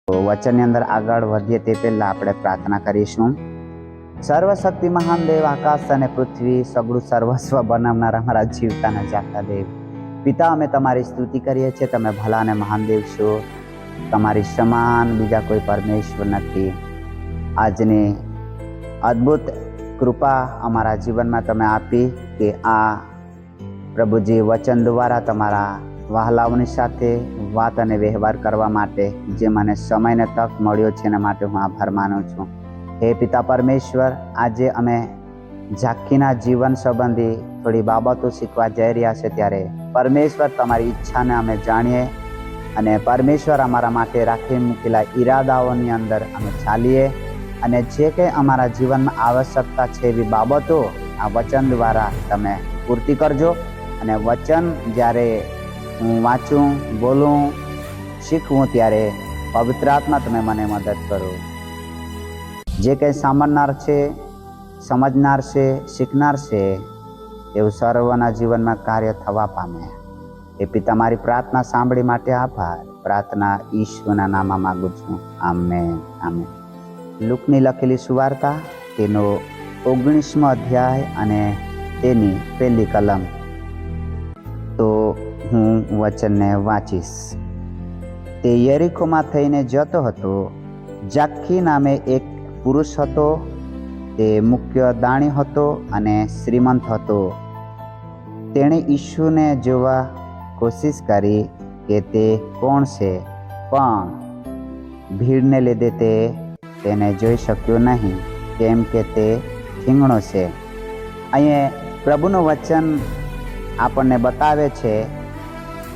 વચનની અંદર આગળ વધીએ તે પહેલા આપણે પ્રાર્થના કરીશું. સર્વશક્તિ મહાન દેવ, આકાશ અને પૃથ્વી સગળું સર્વસ્વ બનાવનારા અમારા જીવતાના જાતા દેવ, પિતા, અમે તમારી સ્તુતિ કરીએ છીએ. તમે ભલા અને મહાન દેવ છો. તમારી સમાન બીજા કોઈ પરમેશ્વર નથી. આજની અદ્ભુત કૃપા અમારા જીવનમાં તમે આપી કે આ પ્રભુજી વચન દ્વારા તમારા વહાલાઓની સાથે વાત અને વ્યવહાર કરવા માટે જે મને સમયને તક મળ્યો છે એના માટે હું આભાર માનું છું. હે પિતા પરમેશ્વર, આજે અમે ઝાંખીના જીવન સંબંધી થોડી બાબતો શીખવા જઈ રહ્યા છે, ત્યારે પરમેશ્વર તમારી ઈચ્છાને અમે જાણીએ અને પરમેશ્વર અમારા માટે રાખી મૂકેલા ઈરાદાઓની અંદર અમે ચાલીએ અને જે કંઈ અમારા જીવનમાં આવશ્યકતા છે એવી બાબતો આ વચન દ્વારા તમે પૂર્તિ કરજો. અને વચન જ્યારે હું વાંચું, બોલું, શીખવું ત્યારે પવિત્ર આત્મા તમે મને મદદ કરો. જે કંઈ સાંભળનાર છે, સમજનાર છે, શીખનાર છે, એવું સર્વના જીવનમાં કાર્ય થવા પામે. એ પિતા, મારી પ્રાર્થના સાંભળી માટે આભાર. પ્રાર્થના ઈશ્વરના નામમાં માગું છું. Amen, amen. લુકની લખેલી સુવાર્તા તેનો 19મો અધ્યાય અને તેની પહેલી કલમ. તો હું વચનને વાંચીશ. તે યરીખોમાં થઈને જતો હતો. ઝાંખી નામે એક પુરુષ હતો. તે મુખ્ય દાણી હતો અને શ્રીમંત હતો. તેણે ઈસુને જોવા કોશિશ કરી કે તે કોણ છે, પણ ભીડને લીધે તે તેને જોઈ શક્યો નહીં, કેમ કે તે ઠીંગણો છે. અહીંયા પ્રભુનું વચન આપણને બતાવે છે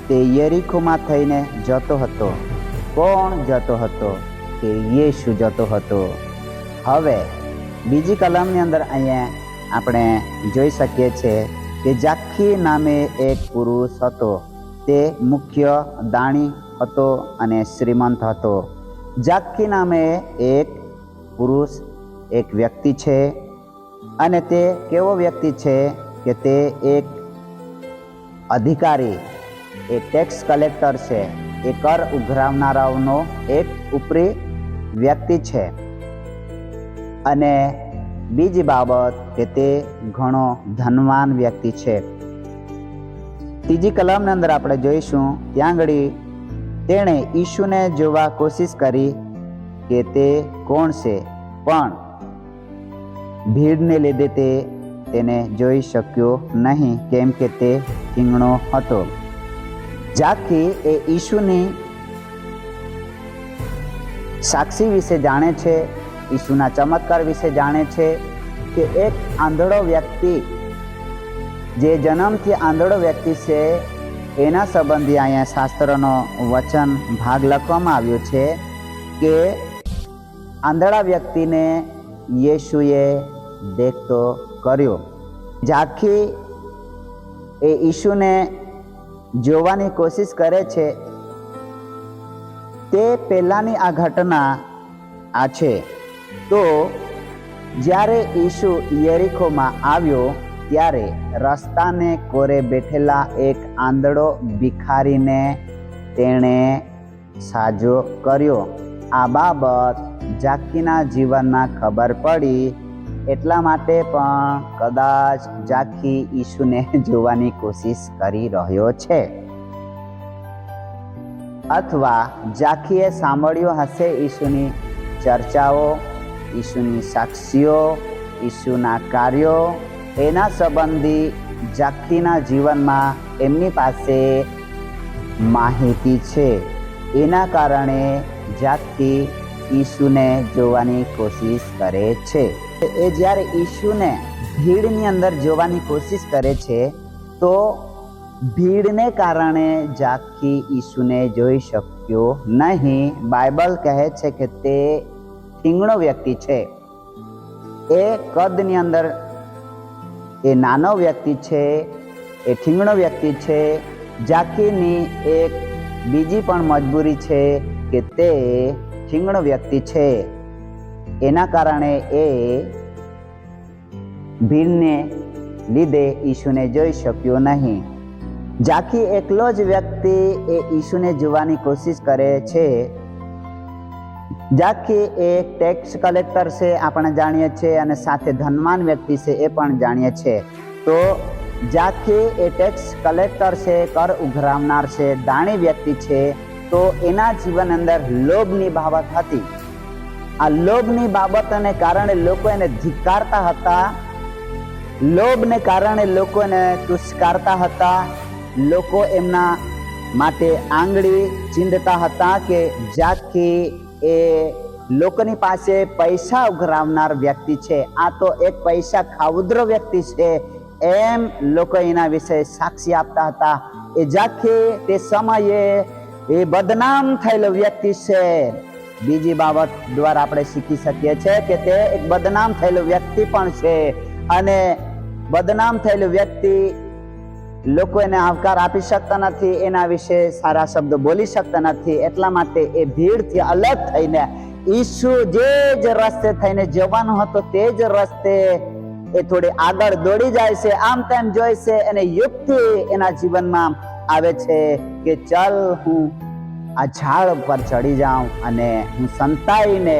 તે યરીખોમાં થઈને જતો હતો. કોણ જતો હતો? કે યેસુ જતો હતો. હવે બીજી કલમની અંદર અહીંયા આપણે જોઈ શકીએ છીએ કે ઝાંખી નામે એક પુરુષ હતો. તે મુખ્ય દાણી હતો અને શ્રીમંત હતો. ઝાંખી નામે એક પુરુષ, એક વ્યક્તિ છે. અને તે કેવો વ્યક્તિ છે કે તે એક અધિકારી, એ ટેક્સ કલેક્ટર છે, એ કર ઉઘરાવનારાઓનો એક ઉપરી વ્યક્તિ છે. અને બીજી બાબત કે તે ઘણો ધનવાન વ્યક્તિ છે. ત્રીજી કલમની અંદર આપણે જોઈશું, ત્યાં આગળ તેણે ઈસુને જોવા કોશિશ કરી કે તે કોણ છે, પણ ભીડને લીધે તે તેને જોઈ શક્યો નહીં, કેમ કે તે ઠીંગણો હતો. ઝાંખી એ ઈસુની સાક્ષી વિશે જાણે છે, ઈસુના ચમત્કાર વિશે જાણે છે કે એક આંધળો વ્યક્તિ, જે જન્મથી આંધળો વ્યક્તિ છે, એના સંબંધી અહીંયા શાસ્ત્રનો વચન ભાગ લખવામાં આવ્યો છે કે આંધળા વ્યક્તિને યેસુએ દેખતો કર્યો. ઝાંખી એ ઈસુને જોવાની કોશિશ કરે છે. તે પહેલાંની આ ઘટના આ છે. તો જ્યારે ઈસુ યરીખોમાં આવ્યો ત્યારે રસ્તાને કોરે બેઠેલા એક આંધળો ભિખારીને તેણે સાજો કર્યો. આ બાબત ઝાંખીના જીવનમાં ખબર પડી, એટલા માટે પણ કદાચ ઝાંખી ઈસુને જોવાની કોશિશ કરી રહ્યો છે. અથવા ઝાંખીએ સાંભળ્યો હશે ઈસુની ચર્ચાઓ, ઈસુની સાક્ષીઓ, ઈસુના કાર્યો. એના સંબંધી ઝાંખીના જીવનમાં એમની પાસે માહિતી છે. એના કારણે ઝાંખી ઈસુને જોવાની કોશિશ કરે છે. એ જ્યારે ઈસુને ભીડની અંદર જોવાની કોશિશ કરે છે, તો ભીડને કારણે ઝાંખી ઈસુને જોઈ શક્યો નહીં. બાઇબલ કહે છે કે તે ઠીંગણો વ્યક્તિ છે. એ કદની અંદર એ નાનો વ્યક્તિ છે, એ ઠીંગણો વ્યક્તિ છે. ઝાંખીની એક બીજી પણ મજબૂરી છે કે તે ઠીંગણો વ્યક્તિ છે. એના કારણે એ ભીડને લીધે ઈસુને જોઈ શક્યો નહીં. ઝાંખી એકલો જ વ્યક્તિ એ ઈસુને જોવાની કોશિશ કરે છે, જાખી એક ટેક્સ કલેક્ટર છે આપણે જાણીએ છીએ, અને સાથે ધનવાન વ્યક્તિ છે એ પણ જાણીએ છીએ. તો જાખી એ ટેક્સ કલેક્ટર છે, કર ઉઘરાવનાર છે, દાણી વ્યક્તિ છે. તો એના જીવન અંદર લોભની બાબત હતી. આ લોભની બાબતને કારણે લોકો એને ધિક્કારતા હતા, લોભને કારણે લોકો એને તુષ્કારતા હતા. લોકો એમના માટે આંગળી ચીંધતા હતા કે જાખી એ લોકોની પાસે પૈસા ઉઘરાવનાર વ્યક્તિ છે, આ તો એક પૈસા ખાઉદ્ર વ્યક્તિ છે, એમ લોકો એના વિશે સાક્ષી આપતા હતા. એ જાખી તે સમયે એ બદનામ થયેલો વ્યક્તિ છે. બીજી બાબત દ્વારા આપણે શીખી શકીએ છીએ કે તે એક બદનામ થયેલો વ્યક્તિ પણ છે, અને બદનામ થયેલો વ્યક્તિ લોકો એને આવકાર આપી શકતા નથી, એના વિશે સારા શબ્દો બોલી શકતા નથી. એટલા માટે એ ભીડથી અલગ થઈને ઈસુ જે જ રસ્તે થઈને જવાનો હતો તે જ રસ્તે એ થોડી આગળ દોડી જાય છે. આમ તેમ જોઈ છે અને યુક્તિ એના જીવનમાં આવે છે કે ચાલ હું આ ઝાડ પર ચડી જાઉં અને હું સંતાઈને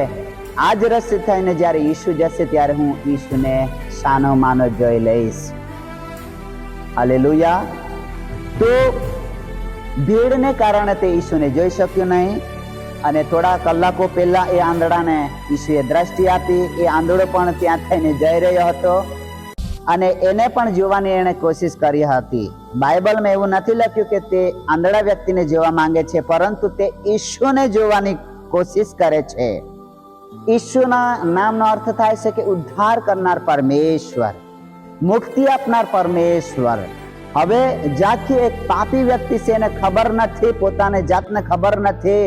આ જ રસ્તે થઈને જ્યારે ઈસુ જશે ત્યારે હું ઈસુને સાનો માનો જોઈ લઈશ. હાલેલુયા. તો ભીડને કારણે તે ઈસુને જોઈ શક્યો નહીં, અને થોડા કલાકો પહેલા એ આંધળાને ઈસુએ દ્રષ્ટિ આપી. એ આંધળો પણ ત્યાં થઈને જઈ રહ્યો હતો અને એને પણ જોવાની એને કોશિશ કરી હતી. બાઇબલમાં એવું નથી લખ્યું કે તે આંધળા વ્યક્તિને જોવા માંગે છે, પરંતુ તે ઈસુને જોવાની કોશિશ કરે છે. ઈસુના નામનો અર્થ થાય છે કે ઉદ્ધાર કરનાર પરમેશ્વર, મુક્તિ આપનાર પરમેશ્વર. હવે જાખી એક પાપી વ્યક્તિ છે, એને ખબર નથી, પોતાને જાતને ખબર નથી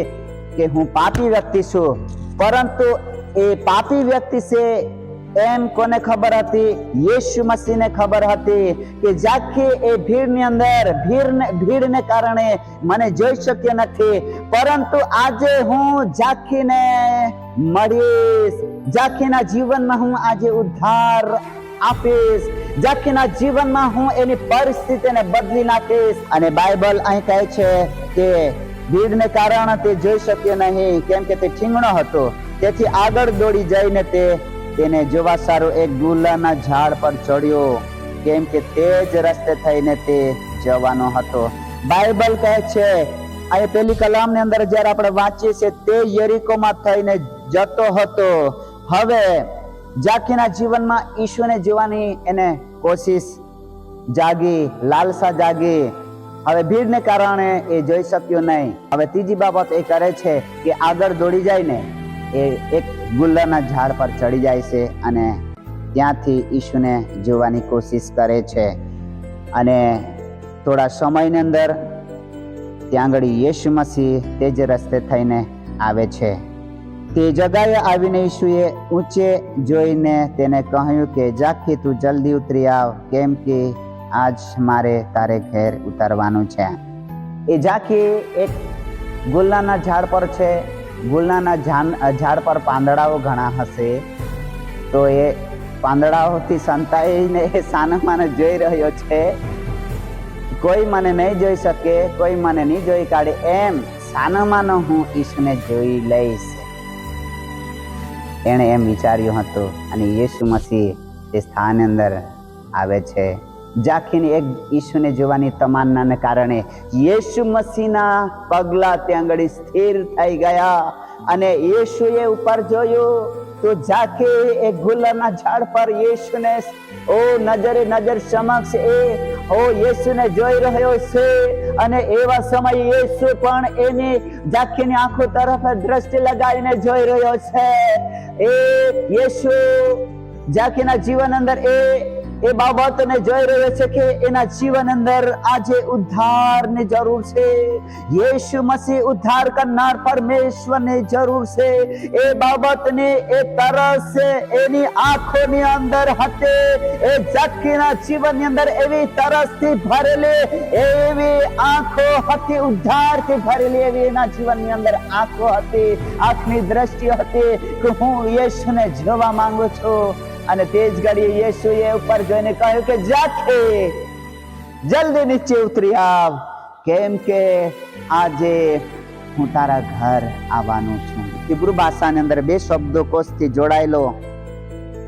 કે હું પાપી વ્યક્તિ છું. પરંતુ એ પાપી વ્યક્તિ છે એમ કોને ખબર હતી? યેશુ મસીહને ખબર હતી કે જાખી એ ભીડની અંદર ભીડને કારણે મને જોઈ શક્યો નથી, પરંતુ આજે હું જાખીને મળીશ, જાખીના જીવનમાં હું આજે ઉદ્ધાર આપીશ, જાખીના જીવનમાં હું એની પરિસ્થિતિને બદલી નાખીશ. અને બાઇબલ અહીં કહે છે કે ભીડને કારણે તે જોઈ શક્યો નહીં, કેમ કે તે ઠીંગણો હતો. તેથી આગળ દોડી જઈને તેને જોવા સારું એક ગુલાબના ઝાડ પર ચડ્યો, કેમ કે તે જ રસ્તે થઈને તે જવાનો હતો. બાઇબલ કહે છે આ પહેલી કલામની અંદર જ્યારે આપણે વાંચીએ છીએ તે યરીકોમાં થઈને જતો હતો. હવે જાખીના જીવનમાં ઈશ્વરને જોવાની એને કોશિશ જાગી, લાલસા જાગી. હવે ભીડને કારણે એ જોઈ શક્યો નહીં. હવે ત્રીજી બાબત એ કરે છે કે આગળ દોડી જાય ને એ એક ગુલાબના ઝાડ પર ચડી જાય છે અને ત્યાંથી ઈસુને જોવાની કોશિશ કરે છે. અને થોડા સમયની અંદર ત્યાં આગળ યેશુ મસીહ તે જ રસ્તે થઈને આવે છે. તે જગાએ આવીને ઈસુએ ઊંચે જોઈને તેને કહ્યું કે જાખી તું જલ્દી ઉતરી આવ, કેમ કે આજ મારે તારે ઘેર ઉતરવાનું છે. એ જાખી એક ગુલાબના ઝાડ પર છે. ગુલાબના ઝાડ પર પાંદડાઓ ઘણા હશે, તો એ પાંદડાઓથી સંતાઈને એ સાનામાને જોઈ રહ્યો છે. કોઈ મને નહીં જોઈ શકે, કોઈ મને નહીં જોઈ કાઢે, એમ સાનામાનો હું ઈસુને જોઈ લઈશ, એણે એમ વિચાર્યું હતું. અને યેશુ મસીહ તે સ્થાન અંદર આવે છે. જાખીની એક ઈસુને જોવાની તમન્નાને કારણે યેશુ મસીહના પગલા ત્યાં આગળ સ્થિર થઈ ગયા અને યેશુએ ઉપર જોયું તો જાખી એક ગુલાબના ઝાડ પર યેશુને નજર સમક્ષ યેશુને જોઈ રહ્યો છે. અને એવા સમયે યેશુ પણ એની જાખીની આંખો તરફ દ્રષ્ટિ લગાવીને જોઈ રહ્યો છે. એ યેશુ જાખીના જીવન અંદર એ બાબતને જોઈ રહ્યો છે કે એના જીવન અંદર આજે ઉદ્ધારની જરૂર છે. યેશુ મસીહ ઉદ્ધાર કરનાર પરમેશ્વરની જરૂર છે. એ બાબતની એ તરસ એની આંખોની અંદર હતી. એ જાખીના જીવનની અંદર એવી તરસથી ભરેલી એવી આંખો હતી, ઉદ્ધારથી ભરેલી એવી એના જીવનની અંદર આંખો હતી, આંખની દ્રષ્ટિ હતી કે હું યેશુને જોવા માંગુ છું. અને તે જ ઘડીએ યેશુએ ઉપર જોઈને કહ્યું કે જાખી જલ્દી નીચે ઉતરી આવ, કેમ કે આજે હું તારા ઘર આવવાનું છું. હિબ્રુ ભાષાની અંદર બે શબ્દકોશથી જોડાયેલો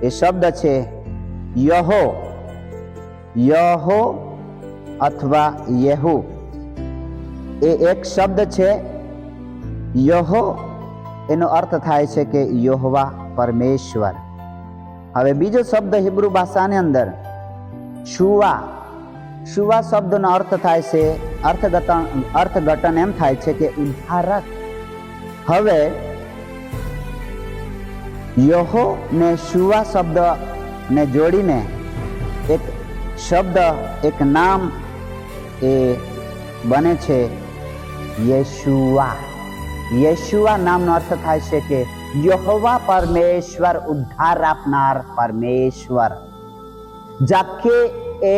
એ શબ્દ છે યહો, યહો અથવા યેહુ. એ એક શબ્દ છે યહો, એનો અર્થ થાય છે કે યહોવા પરમેશ્વર. હવે બીજો શબ્દ હિબ્રુ ભાષાની અંદર શુવા, શુવા શબ્દનો અર્થ થાય છે, અર્થઘટન એમ થાય છે કે ઉદ્ધારક. હવે યહો ને શુવા શબ્દ ને જોડીને એક શબ્દ, એક નામ એ બને છે યેશુઆ. યેશુઆ નામનો અર્થ થાય છે કે યહોવા પરમેશ્વર, ઉદ્ધાર આપનાર પરમેશ્વર. જાકે એ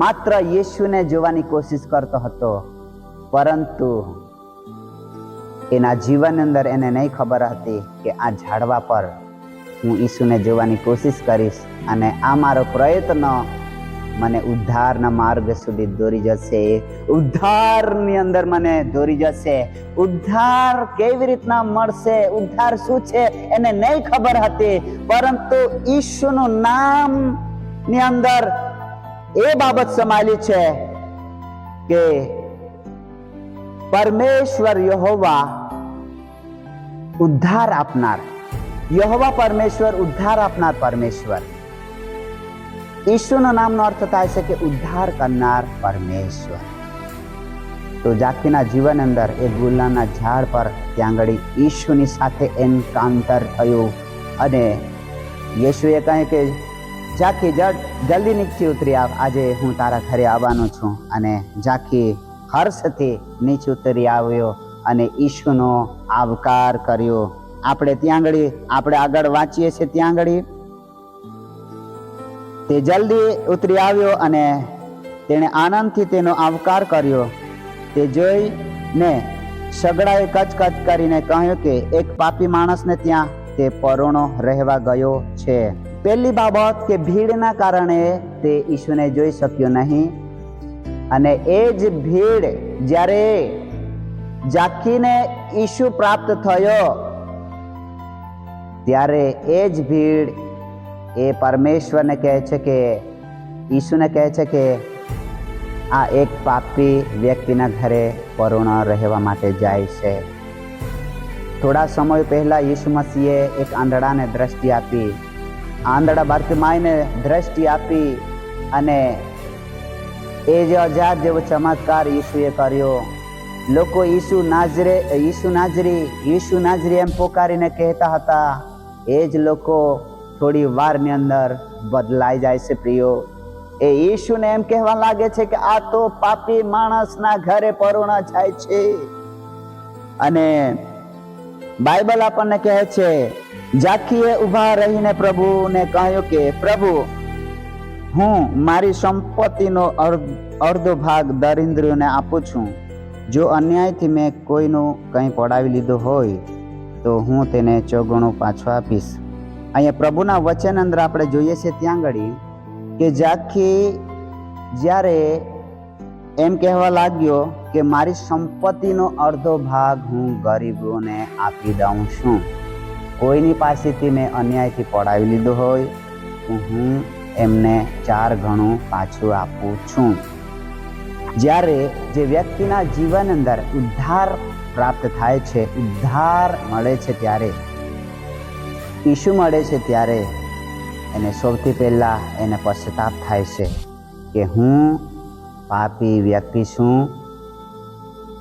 માત્ર યેશુને જોવાની કોશિશ કરતો હતો, પરંતુ એના જીવન અંદર એને નહીં ખબર હતી કે આ ઝાડવા પર હું ઈસુને જોવાની કોશિશ કરીશ અને આ મારો પ્રયત્ન મને ઉદ્ધારના માર્ગ સુધી દોરી જશે, ઉદ્ધારની અંદર મને દોરી જશે. ઉદ્ધાર કેવી રીતના મળશે, ઉદ્ધાર શું છે એને નહીં ખબર હતી, પરંતુ ઈસુનું નામ ની અંદર એ બાબત સમાયેલી છે કે પરમેશ્વર યહોવા ઉદ્ધાર આપનાર, યહોવા પરમેશ્વર ઉદ્ધાર આપનાર પરમેશ્વર. ઈશુના નામનો અર્થ થાય છે કે ઉદ્ધાર કરનાર પરમેશ્વર. તો જાકીના જીવન અંદર એ ગુલાના ઝાડ પર ત્યાં આગળ ઈશુની સાથે એન્કાઉન્ટર થયું અને યેશુએ કહ્યું કે જાકી જલ્દી નીચે ઉતરી આવ, આજે હું તારા ઘરે આવવાનો છું. અને જાકી હર્ષથી નીચે ઉતરી આવ્યો અને ઈશુનો આવકાર કર્યો. આપણે આગળ વાંચીએ છીએ, ત્યાં આગળ તે જલ્દી ઉતરી આવ્યો અને તેણે આનંદથી તેનો આવકાર કર્યો. તે જોઈને સગડાએ કચકચ કરીને કહ્યું કે એક પાપી માણસને ત્યાં તે પરોણો રહેવા ગયો છે. પહેલી બાબત કે ભીડના કારણે તે ઈશુને જોઈ શક્યો નહીં, અને એ જ ભીડ જ્યારે જાકીને ઈશુ પ્રાપ્ત થયો ત્યારે એ જ ભીડ એ પરમેશ્વરને કહે છે કે, ઈશુને કહે છે કે આ એક પાપી વ્યક્તિના ઘરે પરોણા રહેવા માટે જાય છે. થોડા સમય પહેલા ઈસુ મસીહે એક આંધળાને દ્રષ્ટિ આપી, આંધળા બાર્તિમાઈને દ્રષ્ટિ આપી, અને એ જે અજાર જેવો ચમત્કાર ઈસુએ કર્યો. લોકો ઈસુ નાઝરી એમ પોકારીને કહેતા હતા. એ જ લોકો થોડી વારની અંદર બદલાઈ જાય છે પ્રિયો. એ ઈશુને એમ કહેવા લાગે છે કે આ તો પાપી માણસના ઘરે પરોણા જાય છે. અને બાઇબલ આપણને કહે છે, જાકીએ ઊભા રહીને પ્રભુને કહ્યું કે પ્રભુ, હું મારી સંપત્તિનો અડધો ભાગ દરિદ્રોને આપું છું. જો અન્યાયથી મેં કોઈનું કંઈ પડાવી લીધું હોય તો હું તેને ચોગણું પાછો આપીશ. અહીંયા પ્રભુના વચન અંદર આપણે જોઈએ છીએ ત્યાં આગળ કે જાકી જ્યારે એમ કહેવા લાગ્યો કે મારી સંપત્તિનો અડધો ભાગ હું ગરીબોને આપી દઉં છું. કોઈની પાસેથી મેં અન્યાયથી પડાવી લીધો હોય તો હું એમને 4 ગણું પાછું આપું છું. જ્યારે જે વ્યક્તિના જીવન અંદર ઉદ્ધાર પ્રાપ્ત થાય છે, ઉદ્ધાર મળે છે, ત્યારે ઈસુ મળે છે, ત્યારે એને સૌથી પહેલા એને પશ્ચાતાપ થાય છે કે હું પાપી વ્યક્તિ છું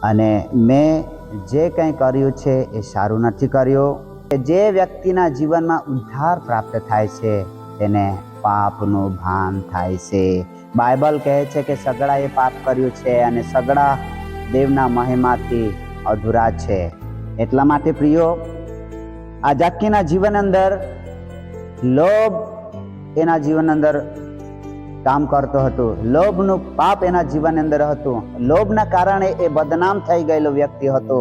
અને મેં જે કંઈ કર્યું છે એ સારું નથી કર્યું. જે વ્યક્તિના જીવનમાં ઉદ્ધાર પ્રાપ્ત થાય છે તેને પાપનું ભાન થાય છે. બાઇબલ કહે છે કે સગડાએ પાપ કર્યું છે અને સગડા દેવના મહિમાથી અધૂરા છે. એટલા માટે પ્રિયો, આ જાકીના જીવન અંદર લોભ એના જીવન અંદર કામ કરતો હતો. લોભનું પાપ એના જીવન અંદર હતું. લોભના કારણે એ બદનામ થઈ ગયેલો વ્યક્તિ હતો.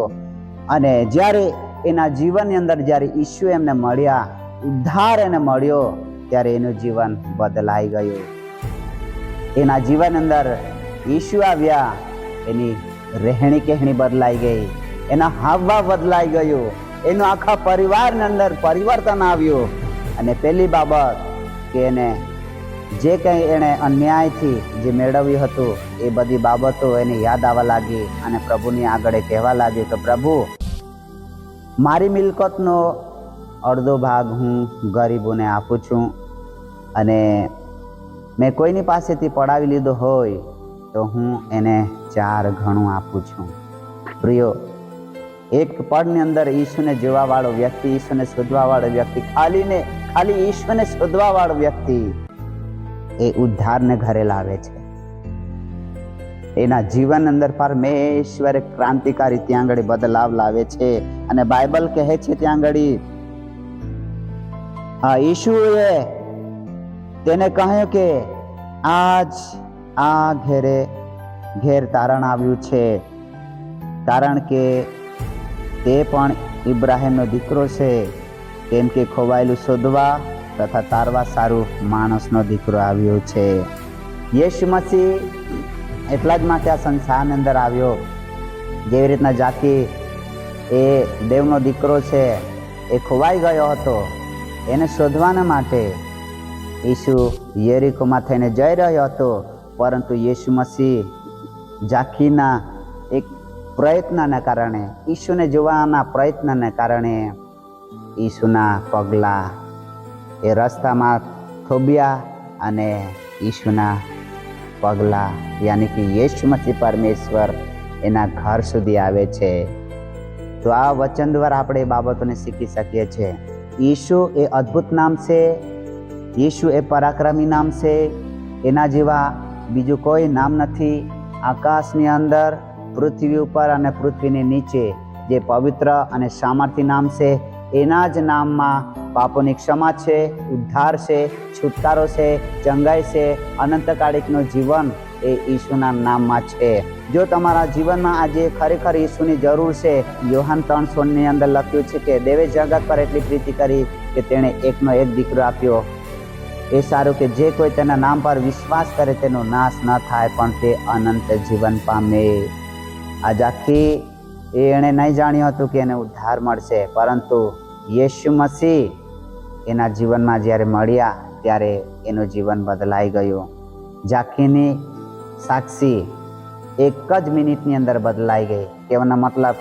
અને જ્યારે એના જીવનની અંદર જ્યારે ઈસુ એમને મળ્યા, ઉદ્ધાર એને મળ્યો, ત્યારે એનું જીવન બદલાઈ ગયું. એના જીવન અંદર ઈસુ આવ્યા, એની રહેણી કહેણી બદલાઈ ગઈ, એના હાવભાવ બદલાઈ ગયો, એનો આખા પરિવારની અંદર પરિવર્તન આવ્યું. અને પહેલી બાબત કે એને જે કંઈ એણે અન્યાયથી જે મેળવ્યું હતું એ બધી બાબતો એને યાદ આવવા લાગી અને પ્રભુની આગળ કહેવા લાગ્યું કે પ્રભુ, મારી મિલકતનો અડધો ભાગ હું ગરીબોને આપું છું, અને મેં કોઈની પાસેથી પડાવી લીધો હોય તો હું એને 4 ગણું આપું છું. પ્રિયો, એક પળની અંદર ઈશુને જોવાવાળો વ્યક્તિ, ઈશુને શોધવાવાળો વ્યક્તિ, ખાલી ઈશ્વરને શોધવાવાળો વ્યક્તિ એ ઉદ્ધારને ઘરે લાવે છે. એના જીવન અંદર પરમેશ્વરે ક્રાંતિકારી ત્યાં આગળ બદલાવ લાવે છે. અને બાઇબલ કહે છે ત્યાં આગળ ઈશુએ તેને કહ્યું કે આજ આ ઘેર તારણ આવ્યું છે, કારણ કે તે પણ ઇબ્રાહીમનો દીકરો છે, કેમ કે ખોવાયેલું શોધવા તથા તારવા સારું માણસનો દીકરો આવ્યો છે. યેશુ મસીહ એટલા જ માટે આ સંસારની અંદર આવ્યો. જેવી રીતના જાકી એ દેવનો દીકરો છે, એ ખોવાઈ ગયો હતો, એને શોધવાના માટે ઈસુ યરીકોમાં થઈને જઈ રહ્યો હતો. પરંતુ યેશુ મસીહ જાકીના એક પ્રયત્નને કારણે, ઈશુને જોવાના પ્રયત્નને કારણે ઈશુના પગલાં એ રસ્તામાં થોભ્યા અને ઈશુના પગલાં યાની કે યેશુ મસીહ પરમેશ્વર એના ઘર સુધી આવે છે. તો આ વચન દ્વારા આપણે એ બાબતોને શીખી શકીએ છીએ. ઈશુ એ અદ્ભુત નામ છે, ઈશુ એ પરાક્રમી નામ છે. એના જેવા બીજું કોઈ નામ નથી. આકાશની અંદર, પૃથ્વી ઉપર અને પૃથ્વીની નીચે જે પવિત્ર અને સામર્થ્ય નામ છે, એના જ નામમાં પાપોની ક્ષમા છે, ઉદ્ધાર છે, છુટકારો છે, ચંગાઈ છે, અનંતકાળિકનું જીવન એ ઈશુના નામમાં છે. જો તમારા જીવનમાં આજે ખરેખર ઈશુની જરૂર છે, યોહાન 3:16 અંદર લખ્યું છે કે દેવે જગત પર એટલી પ્રીતિ કરી કે તેણે એકનો એક દીકરો આપ્યો. એ સારું કે જે કોઈ તેના નામ પર વિશ્વાસ કરે તેનો નાશ ન થાય, પણ તે અનંત જીવન પામે. આજ આખી એણે નહીં જાણ્યું હતું કે એને ઉદ્ધાર મળશે, પરંતુ યેશુ મસીહ એના જીવનમાં જ્યારે મળ્યા ત્યારે એનું જીવન બદલાઈ ગયું. જાકીની સાક્ષી એક જ મિનિટની અંદર બદલાઈ ગઈ. કહેવાનો મતલબ,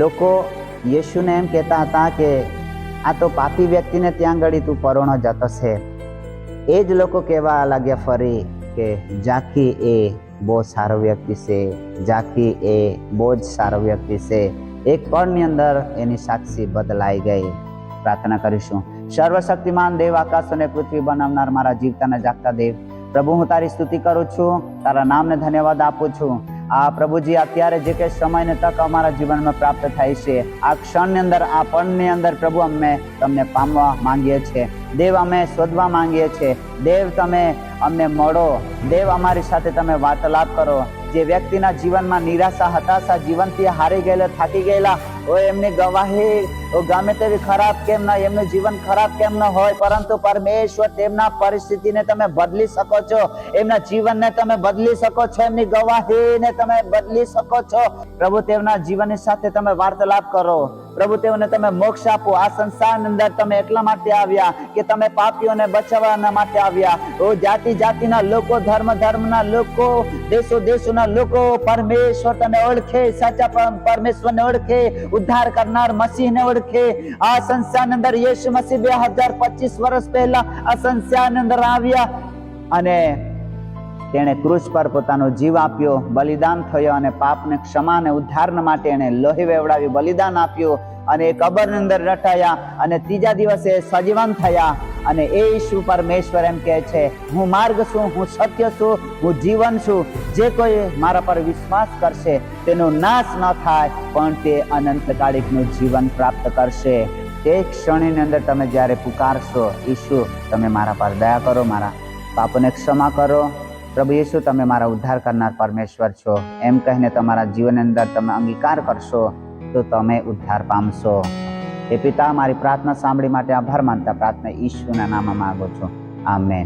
લોકો યેશુને એમ કહેતા હતા કે આ તો પાપી વ્યક્તિને ત્યાં આગળ તું પરોણો જતો છે. એ જ લોકો કહેવા લાગ્યા ફરી કે જાકી એ બહુ સારો વ્યક્તિ છે, જાકી એ બહુ જ સારો વ્યક્તિ છે. એક પળની અંદર એની સાક્ષી બદલાઈ ગઈ. પ્રાર્થના કરીશું. સર્વશક્તિમાન દેવ, આકાશ અને પૃથ્વી બનાવનાર મારા જીવતા ને જાગતા દેવ, પ્રભુ હું તારી સ્તુતિ કરું છું, તારા નામને ધન્યવાદ આપું છું. આ પ્રભુજી અત્યારે જે કંઈ સમય ને તક અમારા જીવનમાં પ્રાપ્ત થાય છે, આ ક્ષણની અંદર, આ પળની અંદર પ્રભુ અમે તમને પામવા માંગીએ છીએ. દેવ અમે શોધવા માંગીએ છીએ. દેવ તમે અમને મળો. દેવ અમારી સાથે તમે વાર્તાલાપ કરો. જે વ્યક્તિના જીવનમાં નિરાશા, હતાશા, જીવનથી હારી ગયેલા, થાકી ગયેલા હોય, એમની ગવાહી ગમે તેવી ખરાબ કેમ ન, એમનું જીવન ખરાબ કેમ ન હોય, પરંતુ પરમેશ્વર તેમના પરિસ્થિતિને તમે બદલી શકો છો, એમના જીવનને તમે બદલી શકો છો, એમની ગવાહીને તમે બદલી શકો છો. પ્રભુ તેમના જીવનની સાથે તમે વાર્તાલાપ કરો. પ્રભુ તેઓને તમે મોક્ષ આપો. આ સંસારની અંદર તમે એટલા માટે આવ્યા કે તમે પાપીઓને બચાવવાના માટે આવ્યા. જાતિ જાતિના લોકો, ધર્મના લોકો, દેશોના લોકો પરમેશ્વર તને ઓળખે, સાચા પરમેશ્વરને ઓળખે, ઉદ્ધાર કરનાર મસીહને ઓળખે. આ સંસારની અંદર યેશુ મસીહ 2025 વર્ષ પહેલા આ સંસારની અંદર આવ્યા અને તેણે ક્રૂસ પર પોતાનો જીવ આપ્યો, બલિદાન થયો, અને પાપને ક્ષમા અને ઉદ્ધારના માટે એણે લોહી વેવડાવ્યું, બલિદાન આપ્યું, અને એ કબરની અંદર રટાયા અને ત્રીજા દિવસે સજીવન થયા. અને એ ઈસુ પરમેશ્વર એમ કહે છે, હું માર્ગ છું, હું સત્ય છું, હું જીવન છું. જે કોઈ મારા પર વિશ્વાસ કરશે તેનો નાશ ન થાય, પણ તે અનંતકાળિકનું જીવન પ્રાપ્ત કરશે. તે ક્ષણની અંદર તમે જ્યારે પુકારશો, ઈસુ તમે મારા પર દયા કરો, મારા પાપોને ક્ષમા કરો, પ્રભુ ઈસુ તમે મારા ઉદ્ધાર કરનાર પરમેશ્વર છો, એમ કહીને તમારા જીવનની અંદર તમે અંગીકાર કરશો તો તમે ઉદ્ધાર પામશો. એ પિતા, મારી પ્રાર્થના સાંભળી માટે આભાર માનતા પ્રાર્થના ઈશુના નામમાં માંગુ છું. આમેન.